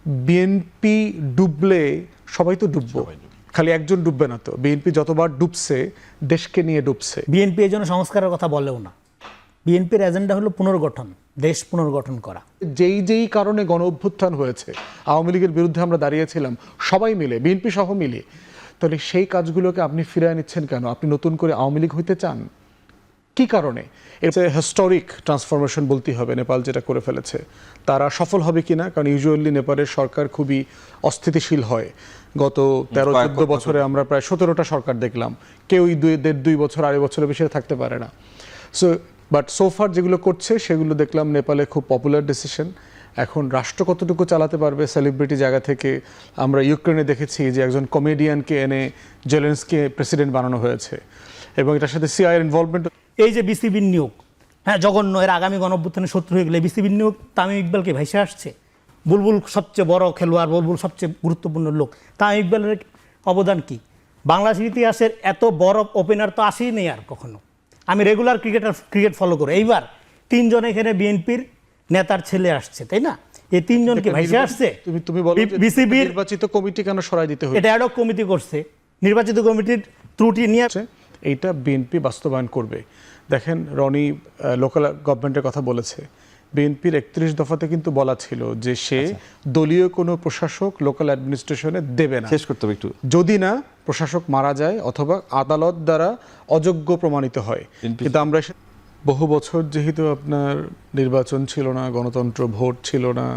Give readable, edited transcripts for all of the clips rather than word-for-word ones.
BNP ডুবলে সবাই তো ডুববো, খালি একজন ডুববে না তো। বিএনপি যতবার ডুবছে দেশকে নিয়ে ডুবছে। বিএনপি এই জন্য সংস্কারের কথা বলেও না। বিএনপির এজেন্ডা হলো পুনর্গঠন, দেশ পুনর্গঠন করা। যেই কারণে গণ অভ্যুত্থান হয়েছে, আওয়ামী লীগের বিরুদ্ধে আমরা দাঁড়িয়েছিলাম সবাই মিলে, বিএনপি সহ মিলে, তাহলে সেই কাজগুলোকে আপনি ফিরিয়ে নিচ্ছেন কেন? আপনি নতুন করে আওয়ামী লীগ হইতে চান কি কারণে? এটা হিস্টোরিক ট্রান্সফরমেশন বলতেই হবে নেপাল যেটা করে ফেলেছে। তারা সফল হবে কিনা, কারণ ইউজুয়ালি নেপালের সরকার খুবই অস্থিতিশীল হয়। গত 13-14 বছরে আমরা প্রায় 17টা সরকার দেখলাম, কেউই 2.5 বছর 2.5 বছরের বেশি থাকতে পারে না। বাট সোফার যেগুলো করছে সেগুলো দেখলাম নেপালে খুব পপুলার ডিসিশন। এখন রাষ্ট্র কতটুকু চালাতে পারবে সেলিব্রিটি জায়গা থেকে? আমরা ইউক্রেনে দেখেছি যে একজন কমেডিয়ানকে এনে জেলেনস্কি প্রেসিডেন্ট বানানো হয়েছে, এবং এটার সাথে সিআইয়ের ইনভলভমেন্ট। এই যে বিসিবির নিয়োগ, হ্যাঁ জঘন্য, এর আগামী গণঅভ্যুত্থানে শত্রু হয়ে গেলে বিসিবির নিয়োগ তামিম ইকবালকে ভাইসে আসছে। বুলবুল সবচেয়ে বড় খেলোয়াড়, বুলবুল সবচেয়ে গুরুত্বপূর্ণ লোক, তামিম ইকবালের অবদান কি? বাংলাদেশের ইতিহাসের এত বড় ওপেনার তো আসেই নেই আর কখনো। আমি রেগুলার ক্রিকেট ফলো করি। এইবার 3 জন এখানে বিএনপির নেতার ছেলে আসছে, তাই না? এই 3 জনকে ভাইসে আসছে। তুমি বলো বিসিবি নির্বাচিত কমিটি কেন সরাই দিতে হবে? এটা অ্যাডহক কমিটি করছে, নির্বাচিত কমিটির ত্রুটি নিয়ে এইটা বিএনপি বাস্তবায়ন করবে। দেখেন, রনি লোকাল গভর্নমেন্টের কথা বলেছে। বিএনপির 31 দফাতে কিন্তু বলা ছিল যে সে দলীয় কোনো প্রশাসক লোকাল অ্যাডমিনিস্ট্রেশনে দেবে না, শেষ করতে হবে একটু, যদি না প্রশাসক মারা যায় অথবা আদালত দ্বারা অযোগ্য প্রমাণিত হয়। কিন্তু আমরা বহু বছর যেহেতু আপনার নির্বাচন ছিল না, গণতন্ত্র ভোট ছিল না,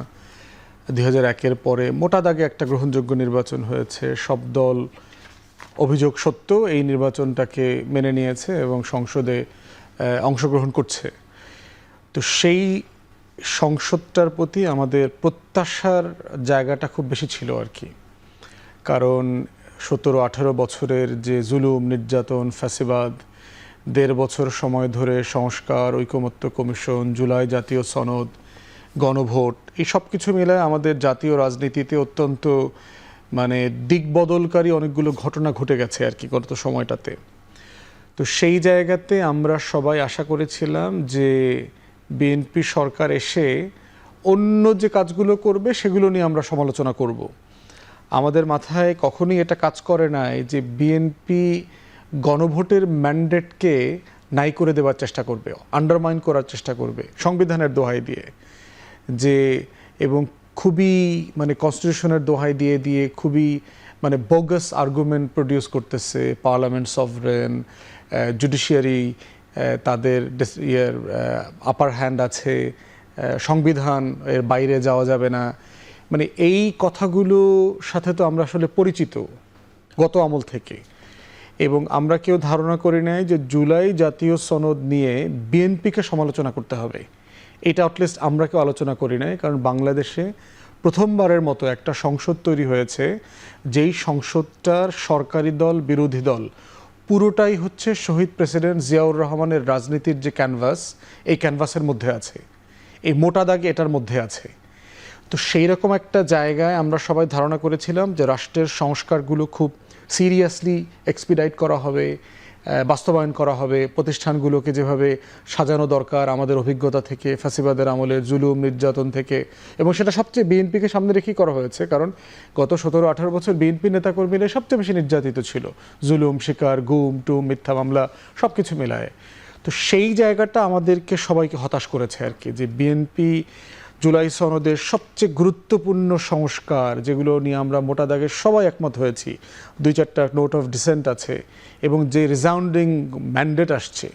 2001-এর পরে মোটা দাগে একটা গ্রহণযোগ্য নির্বাচন হয়েছে। সব দল অভিযোগ সত্য এই নির্বাচনটাকে মেনে নিয়েছে এবং সংসদে অংশগ্রহণ করছে। তো সেই সংসদটার প্রতি আমাদের প্রত্যাশার জায়গাটা খুব বেশি ছিল আর কি। কারণ 17-18 বছরের যে জুলুম, নির্যাতন, ফ্যাসিবাদ, 1.5 বছর সময় ধরে সংস্কার, ঐকমত্য কমিশন, জুলাই জাতীয় সনদ, গণভোট, এই সব কিছু মিলায় আমাদের জাতীয় রাজনীতিতে অত্যন্ত দিকবদলকারী অনেকগুলো ঘটনা ঘটে গেছে আর কি গত সময়টাতে। তো সেই জায়গাতে আমরা সবাই আশা করেছিলাম যে বিএনপি সরকার এসে অন্য যে কাজগুলো করবে সেগুলো নিয়ে আমরা সমালোচনা করব। আমাদের মাথায় কখনোই এটা কাজ করে নাই যে বিএনপি গণভোটের ম্যান্ডেটকে নাই করে দেওয়ার চেষ্টা করবে, আন্ডারমাইন করার চেষ্টা করবে সংবিধানের দোহাই দিয়ে, যে এবং খুবই কনস্টিটিউশনের দোহাই দিয়ে দিয়ে খুবই বোগাস আর্গুমেন্ট প্রডিউস করতেছে। পার্লামেন্ট সভরেন, জুডিশিয়ারি তাদের আপার হ্যান্ড আছে, সংবিধান এর বাইরে যাওয়া যাবে না, এই কথাগুলো সাথে তো আমরা আসলে পরিচিত গত আমল থেকে। এবং আমরা কেউ ধারণা করি নাই যে জুলাই জাতীয় সনদ নিয়ে বিএনপিকে সমালোচনা করতে হবে, এটা অ্যাটলিস্ট আমরা কেউ আলোচনা করি নাই। কারণ বাংলাদেশে প্রথমবারের মতো একটা সংসদ তৈরি হয়েছে, যেই সংসদটার সরকারি দল বিরোধী দল পুরোটাই হচ্ছে শহীদ প্রেসিডেন্ট জিয়াউর রহমানের রাজনীতির যে ক্যানভাস, এই ক্যানভাসের মধ্যে আছে, এই মোটা দাগে এটার মধ্যে আছে। তো সেই রকম একটা জায়গায় আমরা সবাই ধারণা করেছিলাম যে রাষ্ট্রের সংস্কারগুলো খুব সিরিয়াসলি এক্সপিডাইট করা হবে, বাস্তবায়ন করা হবে, প্রতিষ্ঠানগুলোকে যেভাবে সাজানো দরকার আমাদের অভিজ্ঞতা থেকে, ফ্যাসিবাদের আমলের জুলুম নির্যাতন থেকে, এবং সেটা সবচেয়ে বিএনপিকে সামনে রেখেই করা হয়েছে। কারণ গত 17-18 বছর বিএনপি নেতাকর্মীরা সবচেয়ে বেশি নির্যাতিত ছিল, জুলুম শিকার, গুম টুম, মিথ্যা মামলা সব কিছু মেলায়। তো সেই জায়গাটা আমাদেরকে সবাইকে হতাশ করেছে আর কি, যে বিএনপি জুলাই সনদের সবচেয়ে গুরুত্বপূর্ণ সংস্কার যেগুলো নিয়ে আমরা মোটা দাগে সবাই একমত হয়েছি, 2-4টা নোট অফ ডিসেন্ট আছে, এবং যে রিজাউন্ডিং ম্যান্ডেট আসছে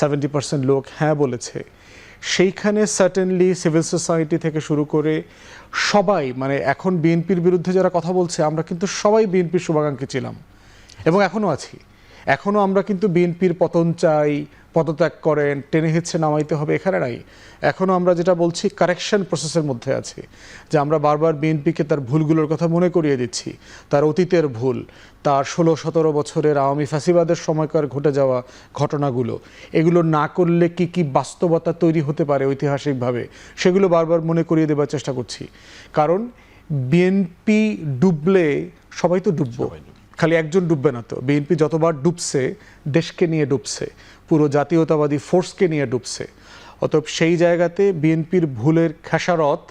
70% লোক হ্যাঁ বলেছে, সেইখানে সার্টেনলি সিভিল সোসাইটি থেকে শুরু করে সবাই এখন বিএনপির বিরুদ্ধে যারা কথা বলছে, আমরা কিন্তু সবাই বিএনপির শুভাকাঙ্ক্ষী ছিলাম এবং এখনও আছি। এখনও আমরা কিন্তু বিএনপির পতন চাই, পদত্যাগ করেন, টেনে হিচড়ে নামাইতে হবে এখানে নাই। এখনও আমরা যেটা বলছি কারেকশন প্রসেসের মধ্যে আছি, যে আমরা বারবার বিএনপিকে তার ভুলগুলোর কথা মনে করিয়ে দিচ্ছি, তার অতীতের ভুল, তার 16-17 বছরের আওয়ামী ফ্যাসিবাদের সময়কার ঘটে যাওয়া ঘটনাগুলো, এগুলো না করলে কি কি বাস্তবতা তৈরি হতে পারে ঐতিহাসিকভাবে, সেগুলো বারবার মনে করিয়ে দেওয়ার চেষ্টা করছি। কারণ বিএনপি ডুবলে সবাই তো ডুববো, খালি একজন ডুববে না তো। বিএনপি যতবার ডুবছে দেশকে নিয়ে ডুবছে, পুরো জাতীয়তাবাদী ফোর্সকে নিয়ে ডুবছে। অতএব সেই জায়গাতে বিএনপির ভুলের খেসারত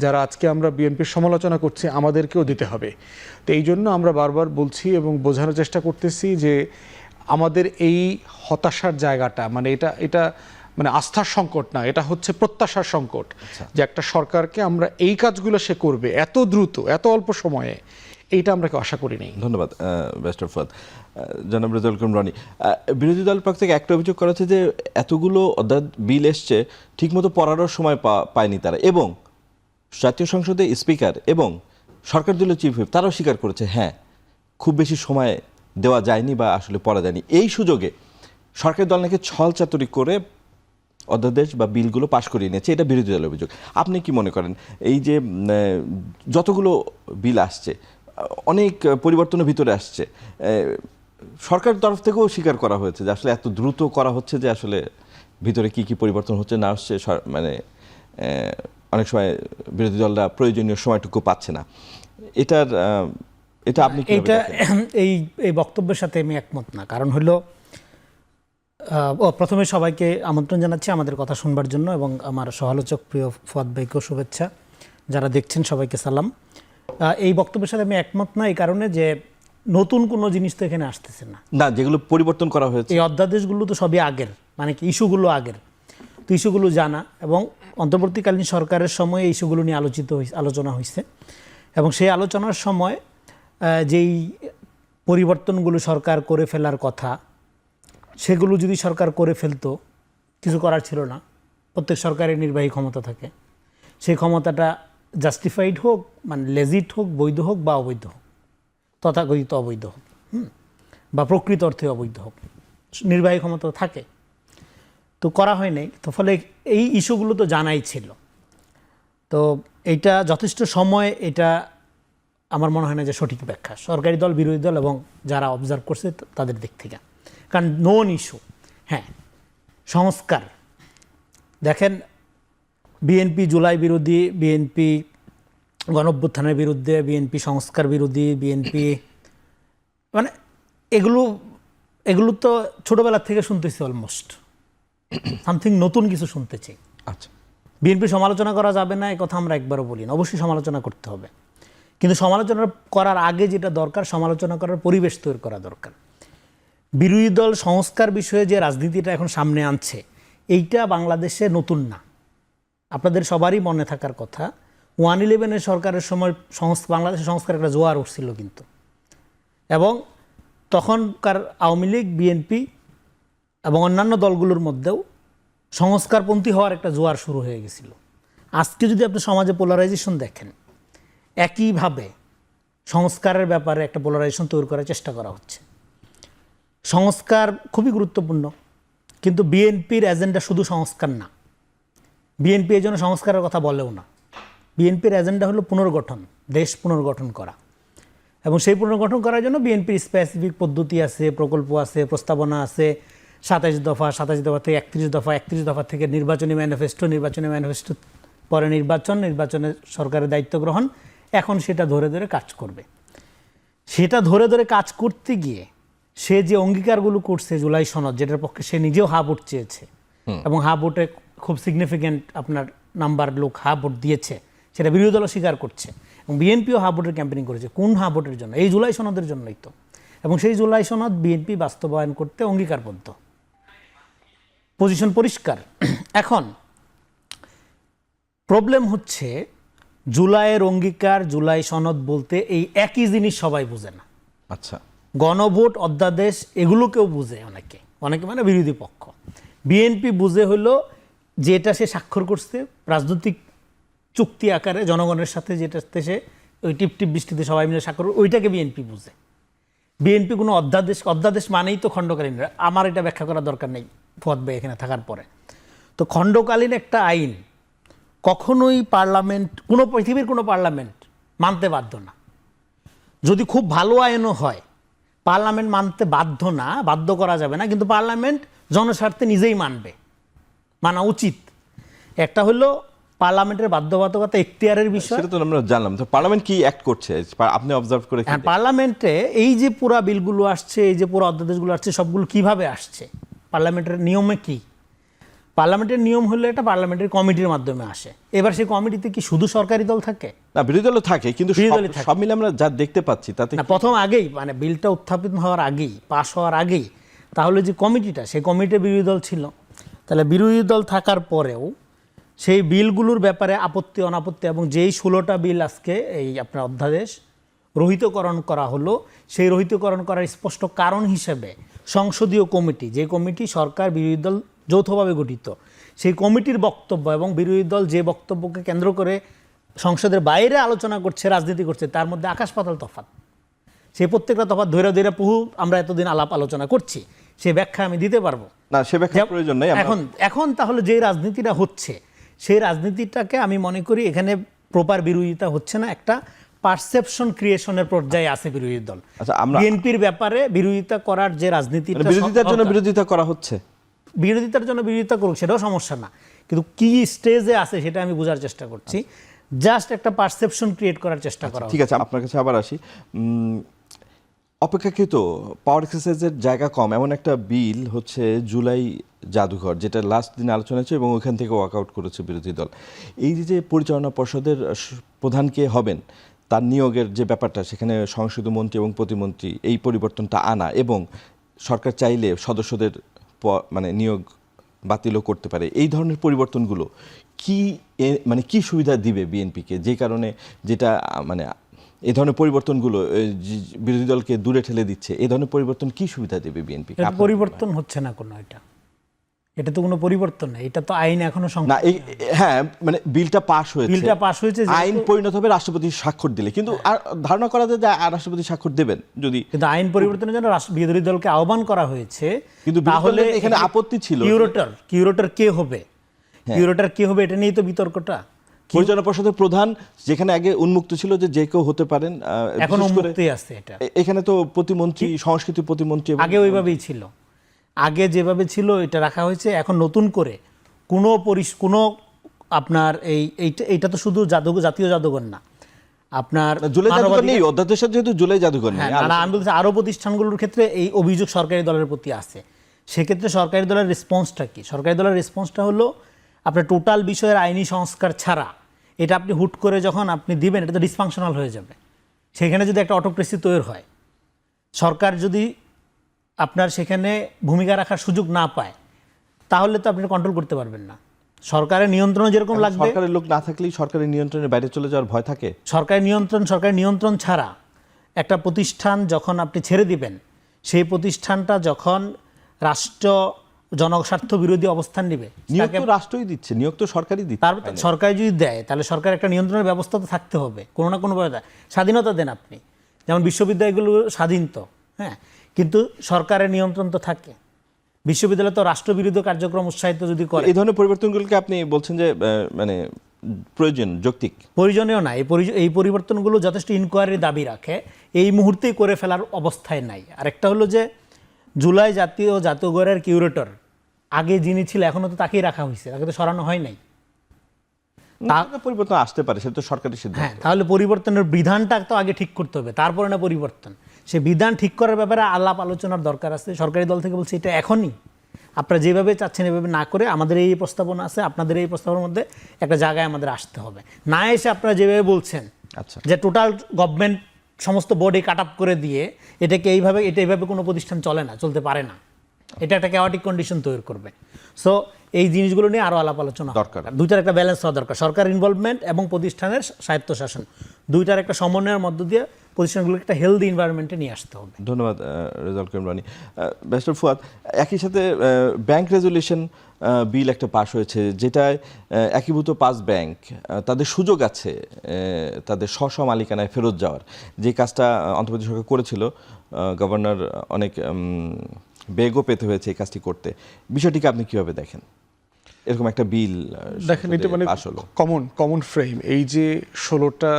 যারা আজকে আমরা বিএনপির সমালোচনা করছি আমাদেরকেও দিতে হবে। তো এই জন্য আমরা বারবার বলছি এবং বোঝানোর চেষ্টা করতেছি যে আমাদের এই হতাশার জায়গাটা মানে এটা মানে আস্থার সংকট না, এটা হচ্ছে প্রত্যাশার সংকট। যে একটা সরকারকে আমরা এই কাজগুলো সে করবে এত দ্রুত এত অল্প সময়ে, এইটা আমরা কেউ আশা করি নাই। ধন্যবাদ ব্যারিস্টার ফুয়াদ। জনাব রেজাউল করিম রনি, বিরোধী দল পক্ষ থেকে একটা অভিযোগ করা হচ্ছে যে এতগুলো অধ্যায় বিল এসছে ঠিকমতো পড়ারও সময় পায়নি তারা, এবং জাতীয় সংসদে স্পিকার এবং সরকার দলীয় চিফ হুইপ তারাও স্বীকার করেছে হ্যাঁ খুব বেশি সময় দেওয়া যায়নি বা আসলে পড়া যায়নি। এই সুযোগে সরকারি দল নাকি ছল চাতুরি করে অধ্যাদেশ বা বিলগুলো পাশ করিয়ে নিয়েছে, এটা বিরোধী দলের অভিযোগ। আপনি কি মনে করেন এই যে যতগুলো বিল আসছে অনেক পরিবর্তনের ভিতরে আসছে, সরকারের তরফ থেকেও স্বীকার করা হয়েছে যে আসলে এত দ্রুত করা হচ্ছে যে আসলে ভিতরে কি কি পরিবর্তন হচ্ছে না হচ্ছে মানে অনেক সময় বিরোধী দলরা প্রয়োজনীয় সময়টুকু পাচ্ছে না। এটা আপনি এটা এই বক্তব্যের সাথে আমি একমত না। কারণ হলো প্রথমে সবাইকে আমন্ত্রণ জানাচ্ছি আমাদের কথা শুনবার জন্য, এবং আমার সহালোচক প্রিয় ফুয়াদ ভাইকেও শুভেচ্ছা, যারা দেখছেন সবাইকে সালাম। এই বক্তব্যের সাথে আমি একমত না এই কারণে যে নতুন কোনো জিনিস তো এখানে আসতেছে না, যেগুলো পরিবর্তন করা হয়েছে এই অধ্যাদেশগুলো তো সবই আগের, মানে কি ইস্যুগুলো আগের, তো ইস্যুগুলো জানা, এবং অন্তর্বর্তীকালীন সরকারের সময় এই ইস্যুগুলো নিয়ে আলোচনা হয়েছে, এবং সেই আলোচনার সময় যেই পরিবর্তনগুলো সরকার করে ফেলার কথা সেগুলো যদি সরকার করে ফেলতো কিছু করার ছিল না। প্রত্যেক সরকারের নির্বাহী ক্ষমতা থাকে, সেই ক্ষমতাটা জাস্টিফাইড হোক মানে লেজিট হোক, বৈধ হোক বা অবৈধ হোক, তথাকথিত অবৈধ হোক বা প্রকৃত অর্থে অবৈধ হোক, নির্বাহী ক্ষমতা থাকে, তো করা হয় নাই। তো ফলে এই ইস্যুগুলো তো জানাই ছিল। তো এইটা যথেষ্ট সময়, এটা আমার মনে হয় না যে সঠিক ব্যাখ্যা সরকারি দল, বিরোধী দল এবং যারা অবজার্ভ করছে তাদের দিক থেকে। কারণ নোন ইস্যু, হ্যাঁ সংস্কার দেখেন, বিএনপি জুলাই বিরোধী, বিএনপি গণঅভ্যুত্থানের বিরুদ্ধে, বিএনপি সংস্কার বিরোধী, বিএনপি মানে এগুলো তো ছোটবেলা থেকে শুনতেছি, অলমোস্ট সামথিং নতুন কিছু শুনতেছি। আচ্ছা, বিএনপি সমালোচনা করা যাবে না, এই কথা আমরা একবারও বলি না, অবশ্যই সমালোচনা করতে হবে, কিন্তু সমালোচনা করার আগে যেটা দরকার, সমালোচনা করার পরিবেশ তৈরি করা দরকার। বিরোধী দল সংস্কার বিষয়ে যে রাজনীতিটা এখন সামনে আনছে, এইটা বাংলাদেশে নতুন না। আপনাদের সবারই মনে থাকার কথা, 1/11 সরকারের সময় বাংলাদেশের সংস্কার একটা জোয়ার উঠছিল কিন্তু, এবং তখনকার আওয়ামী লীগ, বিএনপি এবং অন্যান্য দলগুলোর মধ্যেও সংস্কারপন্থী হওয়ার একটা জোয়ার শুরু হয়ে গেছিল। আজকে যদি আপনি সমাজে পোলারাইজেশন দেখেন, একইভাবে সংস্কারের ব্যাপারে একটা পোলারাইজেশন তৈরি করার চেষ্টা করা হচ্ছে। সংস্কার খুবই গুরুত্বপূর্ণ, কিন্তু বিএনপির এজেন্ডা শুধু সংস্কার না, বিএনপি এই জন্য সংস্কারের কথা বলেও না। বিএনপির এজেন্ডা হলো পুনর্গঠন, দেশ পুনর্গঠন করা, এবং সেই পুনর্গঠন করার জন্য বিএনপির স্পেসিফিক পদ্ধতি আছে, প্রকল্প আছে, প্রস্তাবনা আছে। 27 দফা, 27 দফা থেকে 31 দফা, 31 দফা থেকে নির্বাচনী ম্যানিফেস্টো, নির্বাচনী ম্যানিফেস্টো পরে নির্বাচনে সরকারের দায়িত্ব গ্রহণ। এখন সেটা ধরে ধরে কাজ করবে। সেটা ধরে ধরে কাজ করতে গিয়ে সে যে অঙ্গীকারগুলো করছে, জুলাই সনদ, যেটার পক্ষে সে নিজেও হা ভোট চেয়েছে, এবং হা ভোটে খুব সিগনিফিক্যান্ট আপনার নাম্বার লোক হা ভোট দিয়েছে, সেটা বিরোধী দলও স্বীকার করছে, এবং বিএনপিও হা ভোটের ক্যাম্পেনিং করেছে। কোন হা ভোটের জন্য? এই জুলাই সনদের জন্যই তো। এবং সেই জুলাই সনদ বিএনপি বাস্তবায়ন করতে অঙ্গীকারবদ্ধ, পজিশন পরিষ্কার। এখন প্রবলেম হচ্ছে জুলাইয়ের অঙ্গীকার, জুলাই সনদ বলতে এই একই জিনিস সবাই বুঝে না। আচ্ছা, গণভোট, অধ্যাদেশ এগুলোকেও বুঝে অনেকে মানে বিরোধী পক্ষ। বিএনপি বুঝে হলো যেটা সে স্বাক্ষর করছে রাজনৈতিক চুক্তি আকারে জনগণের সাথে, যেটাতে সে ওই টিপটিপ বৃষ্টিতে সবাই মিলে স্বাক্ষর, ওইটাকে বিএনপি বুঝে। বিএনপি কোনো অধ্যাদেশ মানেই তো খণ্ডকালীন। আমার এটা ব্যাখ্যা করার দরকার নেই ফুয়াদ ভাই এখানে থাকার পরে। তো খণ্ডকালীন একটা আইন কখনোই পার্লামেন্ট, পৃথিবীর কোনো পার্লামেন্ট মানতে বাধ্য না। যদি খুব ভালো আইনও হয়, পার্লামেন্ট মানতে বাধ্য না, বাধ্য করা যাবে না, কিন্তু পার্লামেন্ট জনস্বার্থে নিজেই মানা উচিত। একটা হলো পার্লামেন্টের বাধ্যবাধকতা, এখতিয়ারের বিষয়, সেটা তো আমরা জানলাম। তো পার্লামেন্ট কি অ্যাক্ট করছে আপনি অবজার্ভ করে? হ্যাঁ, পার্লামেন্টে এই যে পুরা বিলগুলো আসছে, এই যে পুরো অধ্যাদেশগুলো আসছে, সবগুলো কিভাবে আসছে, পার্লামেন্টের নিয়মে কি? পার্লামেন্টের নিয়ম হলে এটা পার্লামেন্টের কমিটির মাধ্যমে আসে। এবার সেই কমিটিতে কি শুধু সরকারি দল থাকে? না, বিরোধী দলও থাকে, কিন্তু বিরোধী দলই থাকে। সব মিলে আমরা যা দেখতে পাচ্ছি তাতে না, প্রথম আগেই মানে বিলটা উত্থাপিত হওয়ার আগেই, পাশ হওয়ার আগেই তাহলে যে কমিটিটা, সেই কমিটিতে বিরোধী দল ছিল। তাহলে বিরোধী দল থাকার পরেও সেই বিলগুলোর ব্যাপারে আপত্তি অনাপত্তি, এবং যেই 16টা বিল আজকে এই আপনার অধ্যাদেশ রহিতকরণ করা হলো, সেই রহিতকরণ করার স্পষ্ট কারণ হিসেবে সংসদীয় কমিটি, যে কমিটি সরকার বিরোধী দল যৌথভাবে গঠিত, সেই কমিটির বক্তব্য এবং বিরোধী দল যে বক্তব্যকে কেন্দ্র করে সংসদের বাইরে আলোচনা করছে, রাজনীতি করছে, তার মধ্যে আকাশ পাতাল তফাৎ। সেই প্রত্যেকটা তফাৎ ধৈর্য ধৈর্য বহু আমরা এতদিন আলাপ আলোচনা করছি, সে ব্যাখ্যা আমি দিতে পারবো না, সে ব্যাখ্যার প্রয়োজন নেই। এখন তাহলে যে রাজনীতিটা হচ্ছে, সেই রাজনীতিটাকে আমি মনে করি এখানে প্রপার বিরোধিতা হচ্ছে না, একটা পারসেপশন ক্রিয়েশনের পর্যায়ে আছে বিরোধী দল। আচ্ছা, আমরা বিএনপির ব্যাপারে বিরোধিতা করার যে রাজনীতিটা, বিরোধিতার জন্য বিরোধিতা করা হচ্ছে, বিরোধিতার জন্য বিরোধিতা করুক, সেটাও সমস্যা না, কিন্তু কি স্টেজে আছে সেটা আমি বোঝার চেষ্টা করছি। জাস্ট একটা পারসেপশন ক্রিয়েট করার চেষ্টা করা। ঠিক আছে, আপনার কাছে আবার আসি। অপেক্ষাকৃত পাওয়ার এক্সারসাইজের জায়গা কম এমন একটা বিল হচ্ছে জুলাই জাদুঘর, যেটা লাস্ট দিন আলোচনা হয়েছে এবং ওইখান থেকে ওয়ার্কআউট করেছে বিরোধী দল। এই যে পরিচালনা পর্ষদের প্রধান কে হবেন, তার নিয়োগের যে ব্যাপারটা, সেখানে সংসদীয় মন্ত্রী এবং প্রতিমন্ত্রী, এই পরিবর্তনটা আনা, এবং সরকার চাইলে সদস্যদের মানে নিয়োগ বাতিলও করতে পারে, এই ধরনের পরিবর্তনগুলো কি মানে কি সুবিধা দিবে বিএনপিকে, যে কারণে যেটা মানে এই ধরনের পরিবর্তনগুলো বিরোধী দলকে দূরে ঠেলে দিচ্ছে, এই ধরনের পরিবর্তন কি সুবিধা দেবে বিএনপি? পরিবর্তন হচ্ছে না কোনো, এটা তো কোনো পরিবর্তন না, এটা তো আইন এখনো না। হ্যাঁ, মানে বিলটা পাস হয়েছে, আইন পরিণত হবে রাষ্ট্রপতি স্বাক্ষর দিলে, কিন্তু আর ধারণা করা যায় যে রাষ্ট্রপতি স্বাক্ষর দেবেন যদি, কিন্তু আইন পরিবর্তনের জন্য বিরোধী দলকে আহ্বান করা হয়েছে। কিন্তু তাহলে এখানে আপত্তি ছিল, কিউরেটর কে হবে, কিউরেটর কে হবে, এটা নিয়ে তো বিতর্কটা। পরিচালনা পর্ষদের প্রধান যেখানে আগে উন্মুক্ত ছিল যে যে কেউ হতে পারেন, এখন উন্মুক্তই আছে। এটা এখানে তো প্রতিমন্ত্রী, সংস্কৃতি প্রতিমন্ত্রী আগে ওইভাবেই ছিল, আগে যেভাবে ছিল এটা রাখা হয়েছে। এখন নতুন করে কোনো আপনার এইটা তো শুধু জাতীয় জাদুঘর না, আপনার জুলাই জাদুঘর নেই অধ্যাদেশের, যেহেতু জুলাই জাদুঘর নেই। আমি বলছি আরো প্রতিষ্ঠানগুলোর ক্ষেত্রে এই অভিযোগ সরকারি দলের প্রতি আছে। সেক্ষেত্রে সরকারি দলের রেসপন্সটা কি? সরকারি দলের রেসপন্সটা হলো আপনার টোটাল বিষয়ের আইনি সংস্কার ছাড়া এটা আপনি হুট করে যখন আপনি দিবেন, এটা তো ডিসফাংশনাল হয়ে যাবে। সেখানে যদি একটা অটোক্রেসি তৈরি হয়, সরকার যদি আপনার সেখানে ভূমিকা রাখার সুযোগ না পায়, তাহলে তো আপনি কন্ট্রোল করতে পারবেন না। সরকারের নিয়ন্ত্রণ যেরকম লাগবে, সরকারের লোক না থাকলেই সরকারের নিয়ন্ত্রণের বাইরে চলে যাওয়ার ভয় থাকে। সরকারি নিয়ন্ত্রণ ছাড়া একটা প্রতিষ্ঠান যখন আপনি ছেড়ে দিবেন, সেই প্রতিষ্ঠানটা যখন রাষ্ট্র জনস্বার্থ বিরোধী অবস্থান নেবে, নিয়োগ তো রাষ্ট্রই দিচ্ছে, নিয়োগ তো সরকারই দিচ্ছে। তার সরকার যদি দেয়, তাহলে সরকার একটা নিয়ন্ত্রণের ব্যবস্থা তো থাকতে হবে, কোনো না কোনো ভাবে। স্বাধীনতা দেন আপনি, যেমন বিশ্ববিদ্যালয়গুলো স্বাধীন তো, হ্যাঁ, কিন্তু সরকারের নিয়ন্ত্রণ তো থাকে। বিশ্ববিদ্যালয় তো রাষ্ট্রবিরোধী কার্যক্রম উৎসাহিত যদি করে, এই ধরনের পরিবর্তনগুলোকে আপনি বলছেন যে মানে প্রয়োজন, যৌক্তিক, প্রয়োজনীয় না। এই পরিবর্তনগুলো যথেষ্ট ইনকোয়ারির দাবি রাখে, এই মুহূর্তেই করে ফেলার অবস্থায় নাই। আরেকটা হলো যে জুলাই জাতীয়ঘরের কিউরেটর আগে যিনি ছিল, এখনো তো তাকেই রাখা হয়েছে, তাকে তো সরানো হয় নাই। পরিবর্তন আসতে পারে, সেটা তো সরকারি সিদ্ধান্ত। হ্যাঁ, তাহলে পরিবর্তনের বিধানটা তো আগে ঠিক করতে হবে, তারপরে না পরিবর্তন। সে বিধান ঠিক করার ব্যাপারে আলাপ আলোচনার দরকার আছে। সরকারি দল থেকে বলছে এটা এখনই আপনারা যেভাবে চাচ্ছেন এভাবে না করে আমাদের এই প্রস্তাবনা আছে, আপনাদের এই প্রস্তাবনার মধ্যে একটা জায়গায় আমাদের আসতে হবে। না এসে আপনারা যেভাবে বলছেন যে টোটাল গভর্নমেন্ট সমস্ত বডি কাট আপ করে দিয়ে এটাকে এইভাবে কোনো প্রতিষ্ঠান চলে না, চলতে পারে না, এটা একটা ক্যাওয়াটিক কন্ডিশন তৈরি করবে। সো এই জিনিসগুলো নিয়ে আরও আলাপ আলোচনা দরকার। দুইটার একটা ব্যালেন্স হওয়া দরকার, সরকার ইনভলভমেন্ট এবং প্রতিষ্ঠানের স্বায়ত্তশাসন, দুইটার একটা সমন্বয়ের মধ্য দিয়ে প্রতিষ্ঠানগুলোকে একটা হেলদি এনভায়রনমেন্টে নিয়ে আসতে হবে। ধন্যবাদ রেজাউল করিম রানী। ব্যারিস্টার ফুয়াদ, একই সাথে ব্যাংক রেজুলেশন বিল একটা পাস হয়েছে, যেটায় একীভূত 5 ব্যাংক তাদের সুযোগ আছে তাদের স্ব মালিকানায় ফেরত যাওয়ার, যে কাজটা অন্তর্বর্তী সরকার করেছিল। গভর্নর অনেক বেগও পেতে হয়েছে এই কাজটি করতে। বিষয়টিকে আপনি কিভাবে দেখেন? এরকম একটা বিল দেখেন, এটা মানে কমন ফ্রেম। এই যে 16টা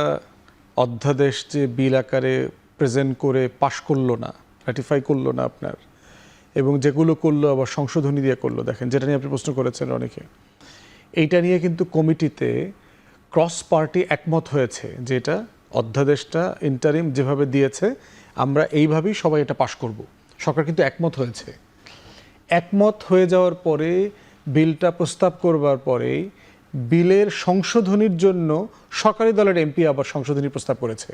অধ্যাদেশ যে বিল আকারে প্রেজেন্ট করে পাশ করলো না, রাটিফাই করলো না আপনার, এবং যেগুলো করলো আবার সংশোধনী দিয়ে করলো, দেখেন যেটা নিয়ে আপনি প্রশ্ন করেছেন অনেকে, এইটা নিয়ে কিন্তু কমিটিতে ক্রস পার্টি একমত হয়েছে যে এটা অধ্যাদেশটা ইন্টারিম যেভাবে দিয়েছে আমরা এইভাবেই সবাই এটা পাশ করব। সরকার কিন্তু একমত হয়ে যাওয়ার পরে বিলটা প্রস্তাব করবার পরেই বিলের সংশোধনীর জন্য সরকারি দলের এমপি আবার সংশোধনী প্রস্তাব করেছে।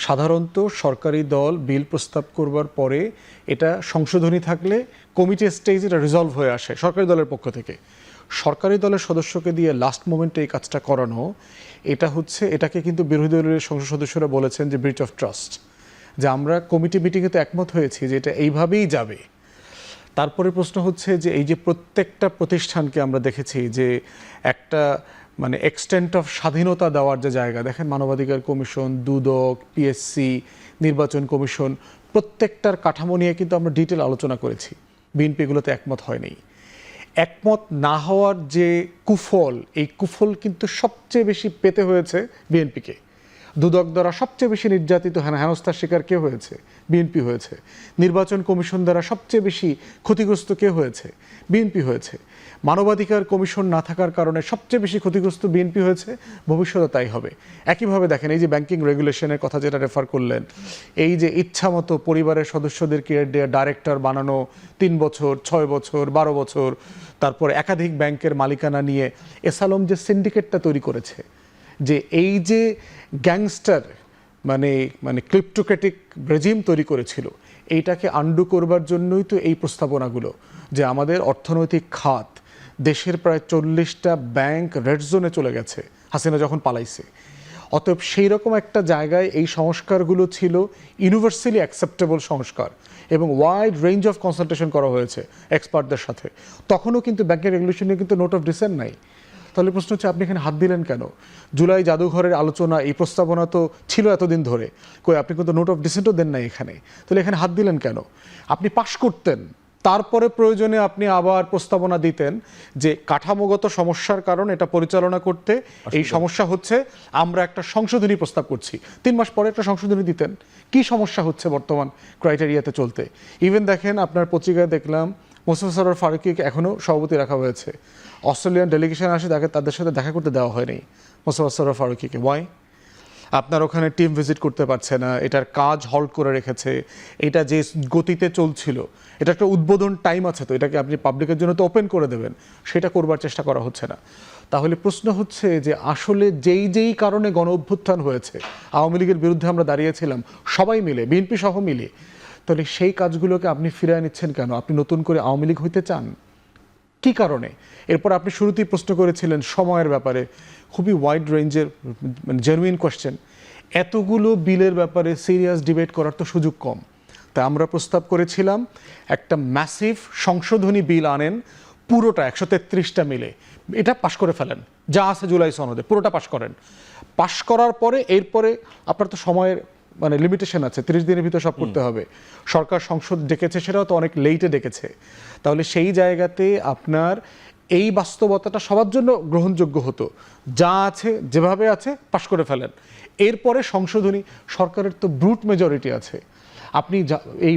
সাধারণত সরকারি দল বিল প্রস্তাব করবার পরে এটা সংশোধনী থাকলে কমিটি স্টেজ এটা রিজলভ হয়ে আসে সরকারি দলের পক্ষ থেকে। সরকারি দলের সদস্যকে দিয়ে লাস্ট মোমেন্টে এই কাজটা করানো, এটাকে কিন্তু বিরোধী দলের সংসদ সদস্যরা বলেছেন যে ব্রিচ অফ ট্রাস্ট, যে আমরা কমিটি মিটিংয়ে তো একমত হয়েছি যে এটা এইভাবেই যাবে। তারপরে প্রশ্ন হচ্ছে যে এই যে প্রত্যেকটা প্রতিষ্ঠানকে আমরা দেখেছি যে একটা মানে এক্সটেন্ট অফ স্বাধীনতা দেওয়ার যে জায়গা, দেখেন মানবাধিকার কমিশন, দুদক, পিএসসি, নির্বাচন কমিশন, প্রত্যেকটার কাঠামো নিয়ে কিন্তু আমরা ডিটেল আলোচনা করেছি। বিএনপি এগুলোতে একমত হয়নি। একমত না হওয়ার যে কুফল, এই কুফল কিন্তু সবচেয়ে বেশি পেতে হয়েছে বিএনপিকে। দুদক দ্বারা সবচেয়ে বেশি নির্যাতিত হেনস্থার শিকার কে হয়েছে? বিএনপি হয়েছে। নির্বাচন কমিশন দ্বারা সবচেয়ে বেশি ক্ষতিগ্রস্ত কে হয়েছে? বিএনপি হয়েছে। মানবাধিকার কমিশন না থাকার কারণে সবচেয়ে বেশি ক্ষতিগ্রস্ত বিএনপি হয়েছে, ভবিষ্যতে তাই হবে। একইভাবে দেখেন এই যে ব্যাংকিং রেগুলেশনের কথা যেটা রেফার করলেন, এই যে ইচ্ছামতো পরিবারের সদস্যদেরকে ডাইরেক্টর বানানো 3 বছর, 6 বছর, 12 বছর, তারপর একাধিক ব্যাংকের মালিকানা নিয়ে এসালম যে সিন্ডিকেটটা তৈরি করেছে, যে এই যে গ্যাংস্টার মানে ক্রিপ্টোক্রেটিক রেজিম তৈরি করেছিল, এইটাকে আন্ডু করবার জন্যই তো এই প্রস্তাবনাগুলো, যে আমাদের অর্থনৈতিক খাত, দেশের প্রায় 40টা ব্যাংক রেড জোনে চলে গেছে হাসিনা যখন পালাইছে। অতএব সেই রকম একটা জায়গায় এই সংস্কারগুলো ছিল ইউনিভার্সালি অ্যাকসেপ্টেবল সংস্কার এবং ওয়াইড রেঞ্জ অফ কনসালটেশন করা হয়েছে এক্সপার্টদের সাথে। তখনও কিন্তু ব্যাংকের রেগুলেশন নিয়ে কিন্তু নোট অফ ডিসেন্ট নাই। তাহলে প্রশ্ন হচ্ছে আপনি এখানে হাত দিলেন কেন? জুলাই জাদুঘরের আলোচনা, এই প্রস্তাবনা তো ছিল এতদিন ধরে, কই আপনি কিন্তু নোট অফ ডিসেন্টও দেন নাই এখানে। তাহলে এখানে হাত দিলেন কেন? আপনি পাশ করতেন, তারপরে প্রয়োজনে আপনি আবার প্রস্তাবনা দিতেন যে কাঠামোগত সমস্যার কারণ এটা পরিচালনা করতে এই সমস্যা হচ্ছে, আমরা একটা সংশোধনী প্রস্তাব করছি। 3 মাস পরে একটা সংশোধনী দিতেন। কি সমস্যা হচ্ছে বর্তমান ক্রাইটেরিয়াতে চলতে? ইভেন দেখেন আপনার পত্রিকায় দেখলাম মোস্তফা সরোয়ার ফারুকীকে এখনও সভাপতি রাখা হয়েছে। অস্ট্রেলিয়ান ডেলিগেশন আসে, তাদের সাথে দেখা করতে দেওয়া হয়নি মোস্তফা সরোয়ার ফারুকীকে। ওয়াই? আপনার ওখানে টিম ভিজিট করতে পারছে না, এটার কাজ হল্ট করে রেখেছে। এটা যে গতিতে চলছিল, এটা একটা উদ্বোধন টাইম আছে, তো এটাকে আপনি পাবলিকের জন্য তো ওপেন করে দেবেন, সেটা করবার চেষ্টা করা হচ্ছে না। তাহলে প্রশ্ন হচ্ছে যে আসলে যেই কারণে গণ অভ্যুত্থান হয়েছে, আওয়ামী লীগের বিরুদ্ধে আমরা দাঁড়িয়েছিলাম সবাই মিলে, বিএনপি সহ মিলে, তাহলে সেই কাজগুলোকে আপনি ফিরিয়ে নিচ্ছেন কেন? আপনি নতুন করে আওয়ামী লীগ হইতে চান? কি কারণে? এরপর আপনি শুরুতেই প্রশ্ন করেছিলেন সময়ের ব্যাপারে, খুবই ওয়াইড রেঞ্জের মানে জেনুইন কোয়েশ্চেন। এতগুলো বিলের ব্যাপারে সিরিয়াস ডিবেট করার তো সুযোগ কম। তাই আমরা প্রস্তাব করেছিলাম একটা ম্যাসিভ সংশোধনী বিল আনেন, পুরোটা 133টা মিলে এটা পাশ করে ফেলেন, যা আছে জুলাই সনদে পুরোটা পাশ করেন। পাশ করার পরে এরপরে আপনার তো সময়ের মানে লিমিটেশন আছে, 30 দিনের ভিতরে সব করতে হবে। সরকার সংসদ ডেকেছে, সেটাও তো অনেক লেটে ডেকেছে। তাহলে সেই জায়গাতে আপনার এই বাস্তবতাটা সবার জন্য গ্রহণযোগ্য হতো, যা আছে যেভাবে আছে পাশ করে ফেলেন। এরপরে সংশোধনী, সরকারের তো ব্রুট মেজরিটি আছে, আপনি এই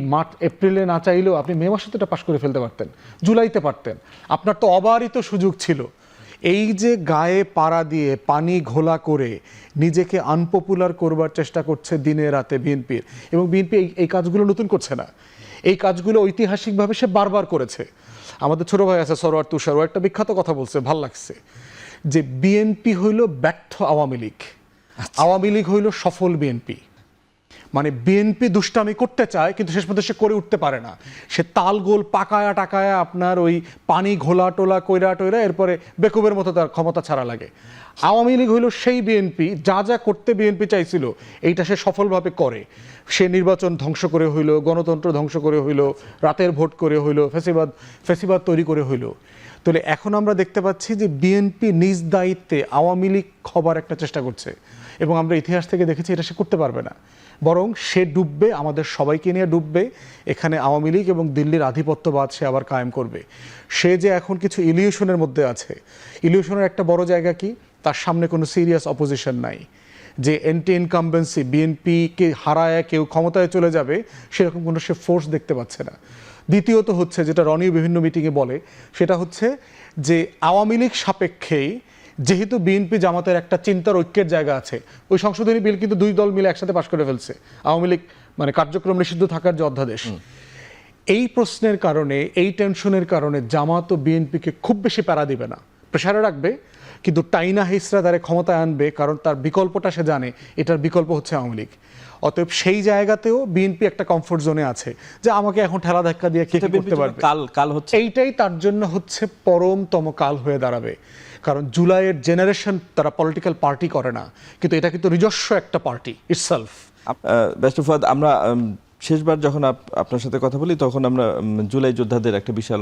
এপ্রিলে না চাইলেও আপনি মে মাসে তো এটা পাশ করে ফেলতে পারতেন, জুলাইতে পারতেন। আপনার তো অবারিত সুযোগ ছিল। এই যে গায়ে পাড়া দিয়ে পানি ঘোলা করে নিজেকে আনপপুলার করবার চেষ্টা করছে দিনে রাতে বিএনপির, এবং বিএনপি এই কাজগুলো নতুন করছে না, এই কাজগুলো ঐতিহাসিকভাবে সে বারবার করেছে। আমাদের ছোট ভাই আছে সরোয়ার তুষার, ও একটা বিখ্যাত কথা বলছে, ভাল লাগছে, যে বিএনপি হইল ব্যর্থ আওয়ামী লীগ, আওয়ামী লীগ হইল সফল বিএনপি। মানে বিএনপি দুষ্টামি করতে চায় কিন্তু শেষ পর্যন্ত সে করে উঠতে পারে না, সে তালগোল পাকায়া টাকায়া আপনার ওই পানি ঘোলা টোলা কইরা টইরা এরপরে বেকুবের মতো তার ক্ষমতা ছাড়া লাগে। আওয়ামী লীগ হইল সেই বিএনপি যা করতে বিএনপি চাইছিল এইটা সে সফলভাবে করে। সে নির্বাচন ধ্বংস করে হইল, গণতন্ত্র ধ্বংস করে হইল, রাতের ভোট করে হইল, ফেসিবাদ তৈরি করে হইল। তাহলে এখন আমরা দেখতে পাচ্ছি যে বিএনপি নিজ দায়িত্বে আওয়ামী লীগ হবার একটা চেষ্টা করছে, এবং আমরা ইতিহাস থেকে দেখেছি এটা সে করতে পারবে না, বরং সে ডুববে, আমাদের সবাইকে নিয়ে ডুববে। এখানে আওয়ামী লীগ এবং দিল্লির আধিপত্যবাদ সে আবার কায়েম করবে। সে যে এখন কিছু ইলিউশনের মধ্যে আছে, ইলিউশনের একটা বড় জায়গা কি, তার সামনে কোনো সিরিয়াস অপোজিশন নাই, যে এন্টি ইনকামবেন্সি বিএনপিকে হারায় কেউ ক্ষমতায় চলে যাবে সেরকম কোনো সে ফোর্স দেখতে পাচ্ছে না। দ্বিতীয়ত হচ্ছে, যেটা রনিও বিভিন্ন মিটিংয়ে বলে, সেটা হচ্ছে যে আওয়ামী লীগ সাপেক্ষেই যেহেতু বিএনপি জামাতের একটা চিন্তার ঐক্যের জায়গা আছে, ওই সংশোধনী বিল কিন্তু 2 দল মিলে একসাথে পাশ করে ফেলছে, আওয়ামী লীগ মানে কার্যক্রম নিষিদ্ধ থাকার যে অধ্যাদেশ, এই প্রশ্নের কারণে, এই টেনশনের কারণে জামাত ও বিএনপিকে খুব বেশি প্যারা দিবে না, প্রেসারে রাখবে, কিন্তু টাইনা হিসরা তারে ক্ষমতায় আনবে, কারণ তার বিকল্পটা সে জানে, এটার বিকল্প হচ্ছে আওয়ামী লীগ। অতএব সেই জায়গাতেও বিএনপি একটা কমফোর্ট জোনে আছে যে আমাকে এখন ঠেলা ধাক্কা দিয়ে কে করতে পারবে। কাল হচ্ছে, এইটাই তার জন্য হচ্ছে পরমতম কাল হয়ে দাঁড়াবে। কারণ জুলাইয়ের জেনারেশন তারা পলিটিক্যাল পার্টি করে না, কিন্তু এটা কিন্তু নিজস্ব একটা পার্টি ইটসেলফ। ব্যারিস্টার ফুয়াদ, আমরা শেষবার যখন আপনার সাথে কথা বলি তখন আমরা জুলাই যোদ্ধাদের একটা বিশাল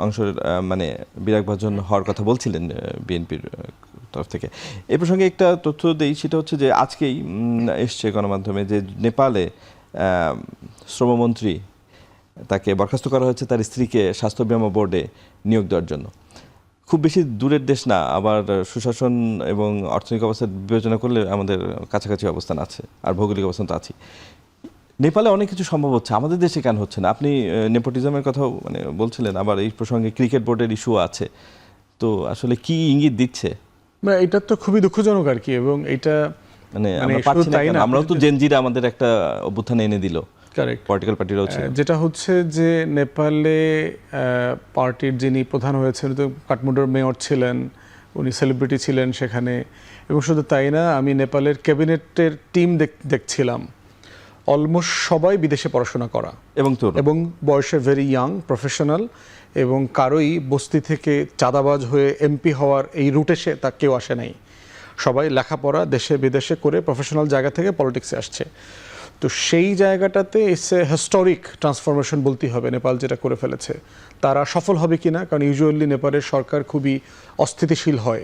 অংশের মানে বিরাগভাজন হওয়ার কথা বলছিলেন বিএনপির তরফ থেকে। এই প্রসঙ্গে একটা তথ্য দেই, সেটা হচ্ছে যে আজকেই এসছে গণমাধ্যমে যে নেপালে শ্রমমন্ত্রী তাকে বরখাস্ত করা হয়েছে তার স্ত্রীকে স্বাস্থ্য বিমা বোর্ডে নিয়োগ দেওয়ার জন্য। খুব বেশি দূরের দেশ না, আবার সুশাসন এবং অর্থনৈতিক অবস্থা বিবেচনা করলে আমাদের কাছাকাছি অবস্থান আছে, আর ভৌগোলিক অবস্থান তো আছেই। নেপালে অনেক কিছু সম্ভব হচ্ছে, আমাদের দেশে কেন হচ্ছে না? আপনি নেপোটিজমের কথাও মানে বলছিলেন, আবার এই প্রসঙ্গে ক্রিকেট বোর্ডের ইস্যু আছে, তো আসলে কি ইঙ্গিত দিচ্ছে? এটা তো খুবই দুঃখজনক আর কি, এবং এটা মানে আমরা পাচ্ছি না কেন? আমরাও তো জেনজিরা আমাদের একটা অভ্যুত্থানে এনে দিল, কারেক্ট, পলিটিক্যাল পার্টিরাও ছিল। যেটা হচ্ছে যে নেপালে পার্টির যিনি প্রধান হয়েছেন তো কাঠমান্ডুর মেয়র ছিলেন, উনি সেলিব্রিটি ছিলেন সেখানে। এবং শুধু তাই না, আমি নেপালের ক্যাবিনেটের টিম দেখছিলাম, অলমোস্ট সবাই বিদেশে পড়াশোনা করা এবং বয়সে ভেরি ইয়াং প্রফেশনাল, এবং কারোই বস্তি থেকে চাঁদাবাজ হয়ে এমপি হওয়ার এই রুটে তা কেউ আসে নাই। সবাই লেখাপড়া দেশে বিদেশে করে প্রফেশনাল জায়গা থেকে পলিটিক্সে আসছে। তো সেই জায়গাটাতে এসে হিস্টোরিক ট্রান্সফরমেশন বলতেই হবে নেপাল যেটা করে ফেলেছে। তারা সফল হবে কিনা, কারণ ইউজুয়ালি নেপালের সরকার খুবই অস্থিতিশীল হয়।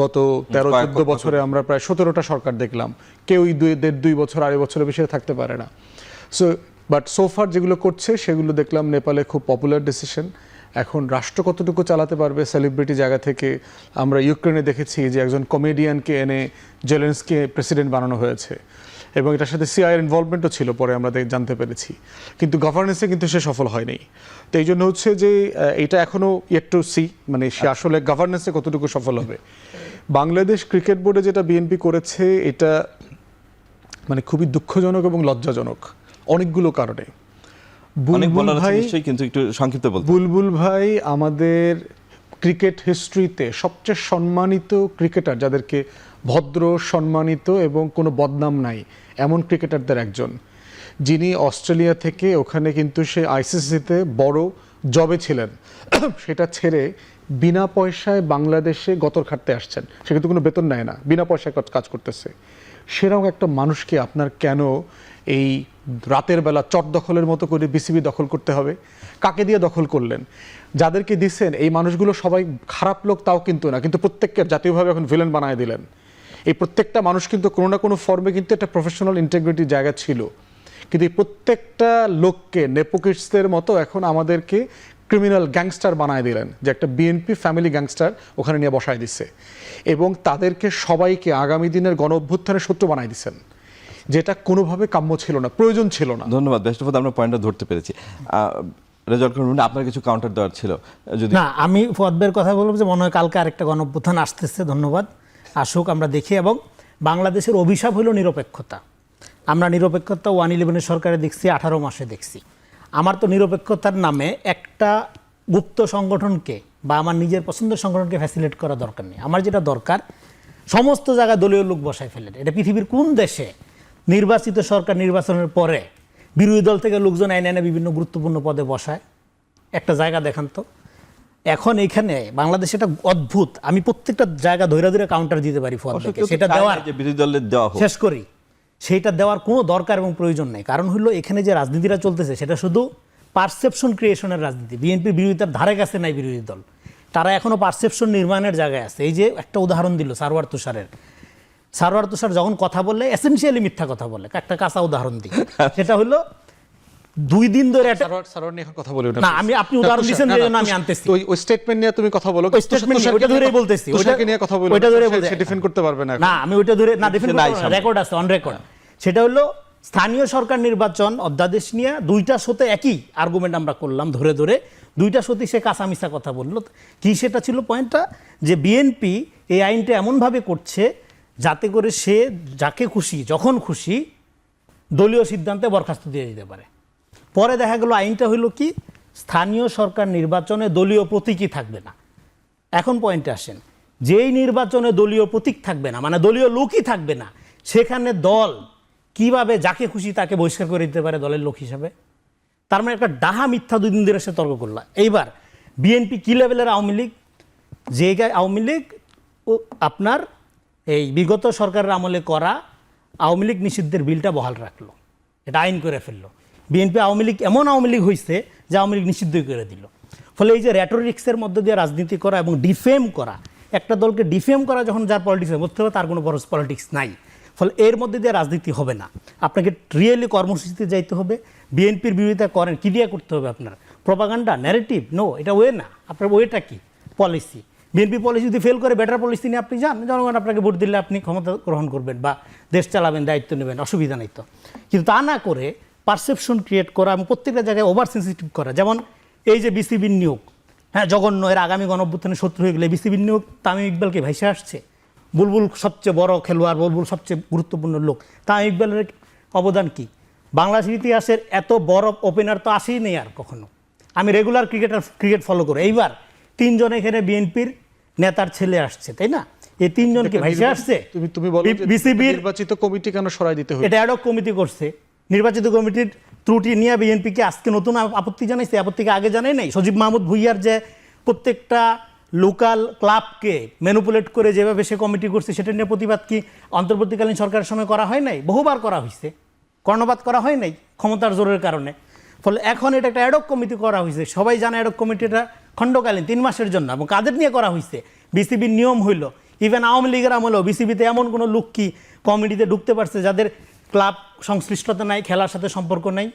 গত 13-14 বছরে আমরা প্রায় 17টা সরকার দেখলাম, কেউই 2.5 বছর 2.5 বছরের বেশি থাকতে পারে না। বাট সোফার যেগুলো করছে সেগুলো দেখলাম নেপালে খুব পপুলার ডিসিশন। এখন রাষ্ট্র কতটুকু চালাতে পারবে সেলিব্রিটি জায়গা থেকে, আমরা ইউক্রেনে দেখেছি যে একজন কমেডিয়ানকে এনে জেলেনস্কি প্রেসিডেন্ট বানানো হয়েছে, এবং এটার সাথে সিআইয়ের ইনভলভমেন্টও ছিল, পরে আমরা জানতে পেরেছি, কিন্তু গভর্নেন্সে কিন্তু সে সফল হয়নি। তো এই জন্য হচ্ছে যে এটা এখনও ইয়েট টু সি, মানে সে আসলে গভর্নেন্সে কতটুকু সফল হবে। বাংলাদেশ ক্রিকেট বোর্ডে যেটা বিএনপি করেছে এটা মানে খুবই দুঃখজনক এবং লজ্জাজনক অনেকগুলো কারণে। বুলবুল ভাই আমাদের ক্রিকেট হিস্ট্রিতে সবচেয়ে সম্মানিত ক্রিকেটার, যাদেরকে ভদ্র সম্মানিত এবং কোনো বদনাম নাই এমন ক্রিকেটারদের একজন, যিনি অস্ট্রেলিয়া থেকে ওখানে কিন্তু সে আইসিসিতে বড় জবে ছিলেন, সেটা ছেড়ে বিনা পয়সায় বাংলাদেশে গতর খাটতে আসছেন। সে কিন্তু কোনো বেতন নেয় না, বিনা পয়সায় কাজ করতেছে। সেরকম একটা মানুষকে আপনার কেন এই রাতের বেলা চট দখলের মতো করে বিসিবি দখল করতে হবে? কাকে দিয়ে দখল করলেন? যাদেরকে দিচ্ছেন এই মানুষগুলো সবাই খারাপ লোক তাও কিন্তু না, কিন্তু প্রত্যেককে জাতীয়ভাবে এখন ভিলেন বানায় দিলেন। এই প্রত্যেকটা মানুষ কিন্তু কোনো না কোনো ফর্মে কিন্তু একটা প্রফেশনাল ইন্টিগ্রিটি জায়গা ছিল, কিন্তু এই প্রত্যেকটা লোককে নেপোকিস্টদের মতো এখন আমাদেরকে ক্রিমিনাল গ্যাংস্টার বানায় দিলেন, যে একটা বিএনপি ফ্যামিলি গ্যাংস্টার ওখানে নিয়ে বসায় দিচ্ছে, এবং তাদেরকে সবাইকে আগামী দিনের গণ অভ্যুত্থানের শত্রু বানায় দিচ্ছেন, যেটা কোনোভাবে কাম্য ছিল না, প্রয়োজন ছিল না। ধন্যবাদ বেস্টফুড, আমরা পয়েন্টটা ধরতে পেরেছি। রেজাল্ট করুন, আপনার কিছু কাউন্টার দেওয়ার ছিল যদি? না, আমি ফুয়াদের কথা বলবো যে মনে হয় কালকে আরেকটা গণ অভ্যুত্থান আসতেছে, ধন্যবাদ, আসুক, আমরা দেখি। এবং বাংলাদেশের অভিশাপ হলো নিরপেক্ষতা। আমরা নিরপেক্ষতা 111 সরকারে দেখছি, 18 মাসে দেখছি। আমার তো নিরপেক্ষতার নামে একটা গুপ্ত সংগঠনকে বা আমার নিজের পছন্দের সংগঠনকে ফ্যাসিলিটেট করা দরকার নেই। আমার যেটা দরকার, সমস্ত জায়গায় দলীয় লোক বসায় ফেলেন। এটা পৃথিবীর কোন দেশে নির্বাচিত সরকার নির্বাচনের পরে বিরোধী দল থেকে লোকজন আইনে এনে বিভিন্ন গুরুত্বপূর্ণ পদে বসায়? একটা জায়গা দেখান তো। এখন এখানে বাংলাদেশে এটা অদ্ভুত, আমি প্রত্যেকটা জায়গা ধরে ধরে কাউন্টার দিতে পারি ফলকে, সেটা দেওয়ার বিরোধী দলের দেওয়া শেষ করি, সেইটা দেওয়ার কোনো দরকার এবং প্রয়োজন নেই। কারণ হলো এখানে যে রাজনীতিটা চলতেছে সেটা শুধু পারসেপশন ক্রিয়েশনের রাজনীতি। বিএনপির বিরোধিতার ধারে কাছে নাই বিরোধী দল, তারা এখনো পারসেপশন নির্মাণের জায়গায় আছে। এই যে একটা উদাহরণ দিল সারওয়ার তুষার যখন কথা বললে এসেনশিয়ালি মিথ্যা কথা বলে, একটা কাঁচা উদাহরণ দিই, সেটা হলো 2 দিন ধরে সারওয়ার নিয়ে এখন কথা বলি না, আপনি উদাহরণ দিয়েছেন যে জন্য আমি আনতেছি। ওই স্টেটমেন্ট নিয়ে তুমি কথা বলো, ওইটা ধরেই বলতেছি, ওইটাকে নিয়ে কথা বলো, ওইটা ধরে বলতে সে ডিফেন্ড করতে পারবে না। না, আমি ওইটা ধরে না ডিফেন্ড করব না, রেকর্ড আছে, অন রেকর্ড। সেটা হলো স্থানীয় সরকার নির্বাচন অধ্যাদেশ নিয়ে 2টা শোতে একই আর্গুমেন্ট আমরা করলাম ধরে ধরে, 2টা শোতে সে কাঁচা মিশা কথা বললো। কি সেটা ছিল পয়েন্টটা, যে বিএনপি এই আইনটা এমনভাবে করছে যাতে করে সে যাকে খুশি যখন খুশি দলীয় সিদ্ধান্তে বরখাস্ত দিয়ে দিতে পারে। পরে দেখা গেল আইনটা হইল কি, স্থানীয় সরকার নির্বাচনে দলীয় প্রতীকই থাকবে না। এখন পয়েন্টে আসেন, যেই নির্বাচনে দলীয় প্রতীক থাকবে না, মানে দলীয় লোকই থাকবে না, সেখানে দল কিভাবে যাকে খুশি তাকে বহিষ্কার করে দিতে পারে দলের লোক হিসাবে? তার মানে একটা ডাহা মিথ্যা 2 দিন ধরে সে তর্ক করল। এইবার বিএনপি কি লেভেলের আওয়ামী লীগ, যে আওয়ামী লীগ আপনার এই বিগত সরকারের আমলে করা আওয়ামী লীগ নিষিদ্ধের বিলটা বহাল রাখলো, এটা আইন করে ফেললো। বিএনপি আওয়ামী লীগ এমন আওয়ামী লীগ হয়েছে যে আওয়ামী লীগ নিষিদ্ধই করে দিল। ফলে এই যে র্যাটোরিক্সের মধ্য দিয়ে রাজনীতি করা এবং ডিফেম করা, একটা দলকে ডিফেম করা যখন যার পলিটিক্সের মধ্যে হবে তার কোনো বড় পলিটিক্স নাই। ফলে এর মধ্যে দিয়ে রাজনীতি হবে না। আপনাকে রিয়েলি কর্মসূচিতে যাইতে হবে। বিএনপির বিরোধিতা করেন, কি দিয়ে করতে হবে আপনার? Propaganda, narrative? নো, এটা ওয়ে না। আপনার ওয়েটা কি? পলিসি। বিএনপি পলিসি যদি ফেল করে বেটার পলিসি নিয়ে আপনি যান, জনগণ আপনাকে ভোট দিলে আপনি ক্ষমতা গ্রহণ করবেন বা দেশ চালাবেন, দায়িত্ব নেবেন, অসুবিধা নেই তো। কিন্তু তা না করে পারসেপশন ক্রিয়েট করা এবং প্রত্যেকটা জায়গায় ওভার সেন্সিটিভ করা, যেমন এই যে বিসিবির নিয়োগ, হ্যাঁ জঘন্য, এর আগামী গণঅভ্যুত্থানের শত্রু হয়ে গেলে বিসিবির নিয়োগ তামিম ইকবালকে ভাইসে আসছে। বুলবুল সবচেয়ে বড় খেলোয়াড়, বুলবুল সবচেয়ে গুরুত্বপূর্ণ লোক, তামিম ইকবালের অবদান কি? বাংলাদেশের ইতিহাসের এত বড় ওপেনার তো আসেই নেই আর কখনো। আমি রেগুলার ক্রিকেট ফলো করি। এইবার 3 জন এখানে বিএনপির নেতার ছেলে আসছে, তাই না? এই 3 জনকে ভাইসে আসছে। তুমি বলো বিসিবির নির্বাচিত কমিটি কেন সরাই দিতে হবে? এটা অ্যাডহক কমিটি করছে। নির্বাচিত কমিটির ত্রুটি নিয়ে বিএনপিকে আজকে নতুন আপত্তি জানাইছে, আপত্তিকে আগে জানাই নাই। সজীব মাহমুদ ভুইয়ার যে প্রত্যেকটা লোকাল ক্লাবকে ম্যানুপুলেট করে যেভাবে সে কমিটি করছে, সেটা নিয়ে প্রতিবাদ কি অন্তর্বর্তীকালীন সরকারের সময় করা হয় নাই? বহুবার করা হয়েছে, কর্ণপাত করা হয় নাই ক্ষমতার জোরের কারণে। ফলে এখন এটা একটা অ্যাডহক কমিটি করা হয়েছে। সবাই জানে অ্যাডহক কমিটিটা খণ্ডকালীন 3 মাসের জন্য, এবং কাদের নিয়ে করা হয়েছে? বিসিবির নিয়ম হইল, ইভেন আওয়ামী লীগের আমলেও বিসিবিতে এমন কোনো লোক কি কমিটিতে ঢুকতে পারছে যাদের ক্লাব সংশ্লিষ্টতা নাই, খেলার সাথে সম্পর্ক নাই,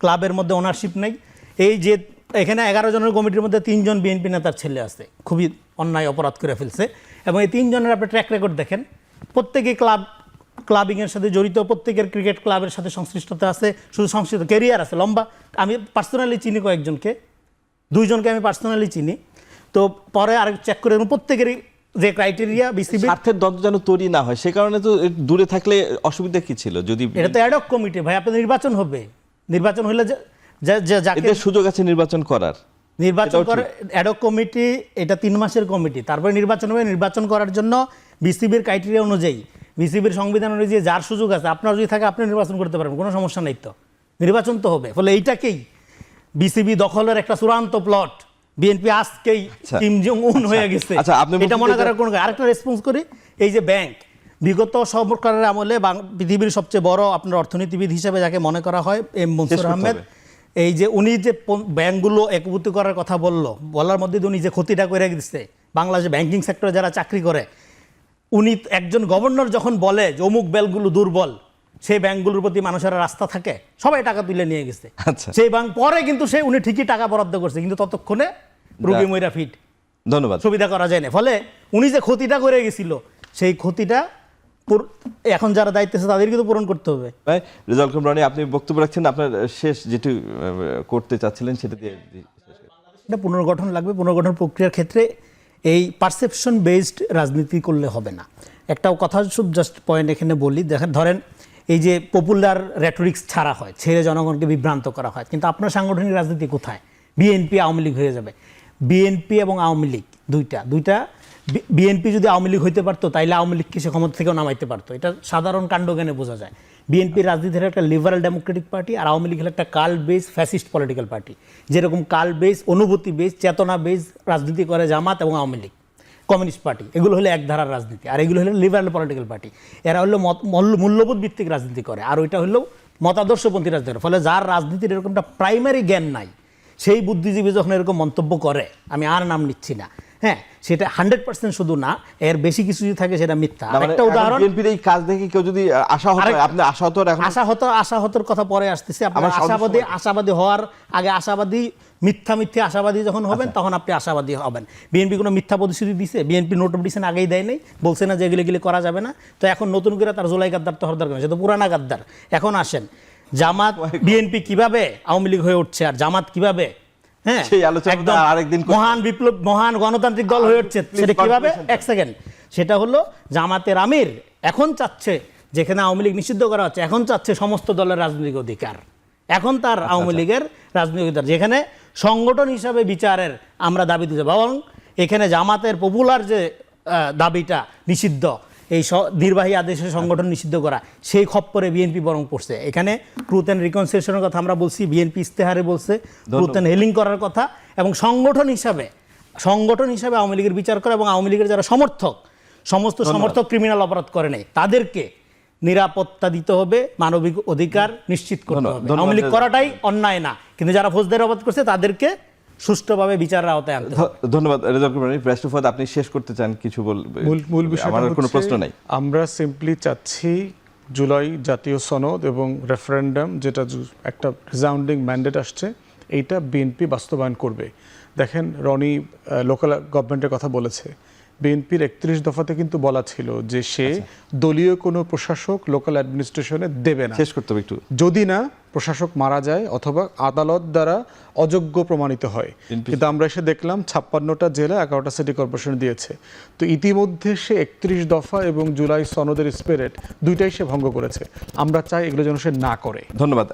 ক্লাবের মধ্যে ওনারশিপ নাই? এই যে এখানে 11 জনের কমিটির মধ্যে 3 জন বিএনপি নেতার ছেলে আছে, খুবই অন্যায় অপরাধ করে ফেলছে। এবং এই 3 জনের আপনি ট্র্যাক রেকর্ড দেখেন, প্রত্যেকেই ক্লাবিংয়ের সাথে জড়িত, প্রত্যেকের ক্রিকেট ক্লাবের সাথে সংশ্লিষ্টতা আছে, শুধু সংশ্লিষ্ট ক্যারিয়ার আছে লম্বা। আমি পার্সোনালি চিনি কয়েকজনকে, 2 জনকে আমি পার্সোনালি চিনি। তো পরে আরেক চেক করে প্রত্যেকেরই যে ক্রাইটেরিয়া বিসিবি, স্বার্থের দ্বন্দ্ব যেন তৈরি না হয়, সে কারণে তো দূরে থাকলে অসুবিধা কি ছিল? যদি এটা তো অ্যাডহক কমিটি ভাই, আপনার নির্বাচন হবে, নির্বাচন হলে যাকে এদের সুযোগ আছে নির্বাচন করার, নির্বাচন করে অ্যাডহক কমিটি, এটা 3 মাসের কমিটি, তারপরে নির্বাচন হবে। নির্বাচন করার জন্য বিসিবির ক্রাইটেরিয়া অনুযায়ী, বিসিবির সংবিধান অনুযায়ী যার সুযোগ আছে, আপনার যদি থাকে আপনি নির্বাচন করতে পারবেন, কোনো সমস্যা নেই। তো নির্বাচন তো হবে। ফলে এইটাকেই বিসিবি দখলের একটা চূড়ান্ত প্লট। বিএনপি আজকেই কিম জং উন হয়ে গেছে, এটা মনে করার কোনো। আরেকটা রেসপন্স করি, এই যে ব্যাংক, বিগত সরকারের আমলে পৃথিবীর সবচেয়ে বড় আপনার অর্থনীতিবিদ হিসেবে যাকে মনে করা হয় এম মনসুর আহমেদ, এই যে উনি যে ব্যাংকগুলো একভূত করার কথা বলার মধ্যে উনি যে ক্ষতিটা করে দিচ্ছে বাংলাদেশে ব্যাংকিং সেক্টরে যারা চাকরি করে, উনি একজন গভর্নর যখন বলে যে অমুক ব্যাংকগুলো দুর্বল, সেই ব্যাংকগুলোর প্রতি মানুষের রাস্তা থাকে, সবাই টাকা তুলে নিয়ে গেছে। সেই ব্যাংক পরে কিন্তু উনি ঠিকই টাকা বরাদ্দ করছে, কিন্তু ততক্ষণে রুগী মইরা ফিট, ধন্যবাদ, সুবিধা করা যায় না। ফলে উনি যে ক্ষতিটা করে গেছিল, সেই ক্ষতিটা এখন যারা দায়িত্ব আছে তাদেরকে তো পূরণ করতে হবে। রেজাউল করিম রনি, আপনি বক্তব্য রাখছেন, আপনার শেষ যেটি করতে চাচ্ছিলেন সেটা দিয়ে। এটা পুনর্গঠন লাগবে। পুনর্গঠন প্রক্রিয়ার ক্ষেত্রে এই পারসেপশন বেসড রাজনীতি করলে হবে না। একটা কথা শুধু জাস্ট পয়েন্ট এখানে বলি, দেখেন, ধরেন এই যে পপুলার রেটরিক্স ছাড়া হয়, ছেড়ে জনগণকে বিভ্রান্ত করা হয়, কিন্তু আপনার সাংগঠনিক রাজনীতি কোথায়? বিএনপি আওয়ামী লীগ হয়ে যাবে। বিএনপি এবং আওয়ামী লীগ দুইটা বিএনপি যদি আওয়ামী লীগ হইতে পারতো, তাইলে আওয়ামী লীগকে সে ক্ষমতা থেকেও নামাইতে পারতো। এটা সাধারণ কাণ্ডজ্ঞানে বোঝা যায়। বিএনপির রাজনীতির একটা লিবারাল ডেমোক্রেটিক পার্টি, আর আওয়ামী লীগ হলো একটা cult base fascist political party. যেরকম কাল্ট বেস, অনুভূতি বেস, চেতনা বেস রাজনীতি করে জামাত এবং আওয়ামী লীগ, কমিউনিস্ট পার্টি, এগুলো হলো এক ধারার রাজনীতি। আর এগুলো হলো লিবারাল পলিটিক্যাল পার্টি, এরা হলো মূল্যবোধ ভিত্তিক রাজনীতি করে, আর ওইটা হলো মতাদর্শপন্থী রাজনীতি। ফলে যার রাজনীতির এরকমটা প্রাইমারি জ্ঞান নাই, সেই বুদ্ধিজীবী যখন এরকম মন্তব্য করে, আমি আর নাম নিচ্ছি না, হ্যাঁ, সেটা 100% শুধু না, এর বেশি কিছু যদি থাকে সেটা মিথ্যা। একটা উদাহরণ, বিএনপির এই কাজ দেখে কেউ যদি আপনি আশাহতর কথা পরে আসতেছে। আপনার আশাবাদী হওয়ার আগে মিথ্যা আশাবাদী যখন হবেন, তখন আপনি আশাবাদী হবেন। বিএনপি কোনো মিথ্যা প্রতিশ্রুতি দিছে? বিএনপি নোটিফিকেশন আগেই দেয় নাই, বলছে না যে এগুলি করা যাবে না। তো এখন নতুন করে তার জুলাই গাদ্দার তো হওয়ার দরকার নেই, সে তো পুরানা গাদ্দার। এখন আসেন, জামাত বিএনপি কিভাবে আওয়ামী লীগ হয়ে উঠছে, আর জামাত কিভাবে মহান বিপ্লব, মহান গণতান্ত্রিক দল হয়ে উঠছে, সেটা কিভাবে? এক সেকেন্ড, সেটা হলো জামাতের আমির এখন চাচ্ছে, যেখানে আওয়ামী লীগ নিষিদ্ধ করা হচ্ছে, এখন চাচ্ছে সমস্ত দলের রাজনৈতিক অধিকার। এখন তার আওয়ামী লীগের রাজনৈতিক দল, যেখানে সংগঠন হিসাবে বিচারের আমরা দাবি দিতে, এবং এখানে জামাতের পপুলার যে দাবিটা নিষিদ্ধ, এই নির্বাহী আদেশে সংগঠন নিষিদ্ধ করা, সেই খপ্পরে বিএনপি বরং পড়ছে। এখানে ট্রুথ অ্যান্ড রিকনসিলিয়েশনের কথা আমরা বলছি, বিএনপি ইস্তেহারে বলছে ট্রুথ অ্যান্ড হিলিং করার কথা, এবং সংগঠন হিসাবে আওয়ামী লীগের বিচার করা, এবং আওয়ামী লীগের যারা সমস্ত সমর্থক ক্রিমিনাল অপরাধ করে নেই তাদেরকে নিরাপত্তা দিতে হবে, মানবিক অধিকার নিশ্চিত করতে হবে। আওয়ামী লীগ করাটাই অন্যায় না, কিন্তু যারা ফৌজদারি অপরাধ করছে তাদেরকে সুষ্ঠুভাবে বিচারের আওতায় আনতে হবে। ধন্যবাদ রেজাউল করিম রানী। ব্যারিস্টার ফুয়াদ, আপনি শেষ করতে চান কিছু বলবেন? মূল বিষয় আমার কোনো প্রশ্ন নাই। আমরা সিম্পলি চাচ্ছি জুলাই জাতীয় সনদ এবং রেফারেন্ডাম, যেটা একটা রিজাউন্ডিং ম্যান্ডেট আসছে, এইটা বিএনপি বাস্তবায়ন করবে। দেখেন, রনি লোকাল গভর্নমেন্টের কথা বলেছে, বিএনপির 31 দফাতে কিন্তু বলা ছিল যে সে দলীয় কোনো প্রশাসক লোকাল অ্যাডমিনিস্ট্রেশনে দেবে না, শেষ করতে হবে একটু, যদি না প্রশাসক মারা যায় অথবা আদালত দ্বারা অযোগ্য প্রমাণিত হয়। কিন্তু আমরা এসে দেখলাম 56টা জেলা 11টা সিটি কর্পোরেশন দিয়েছে। তো ইতিমধ্যে সে 31 দফা এবং জুলাই সনদের স্পিরিট দুইটাই সে ভঙ্গ করেছে। আমরা চাই এগুলো যেন সে না করে। ধন্যবাদ।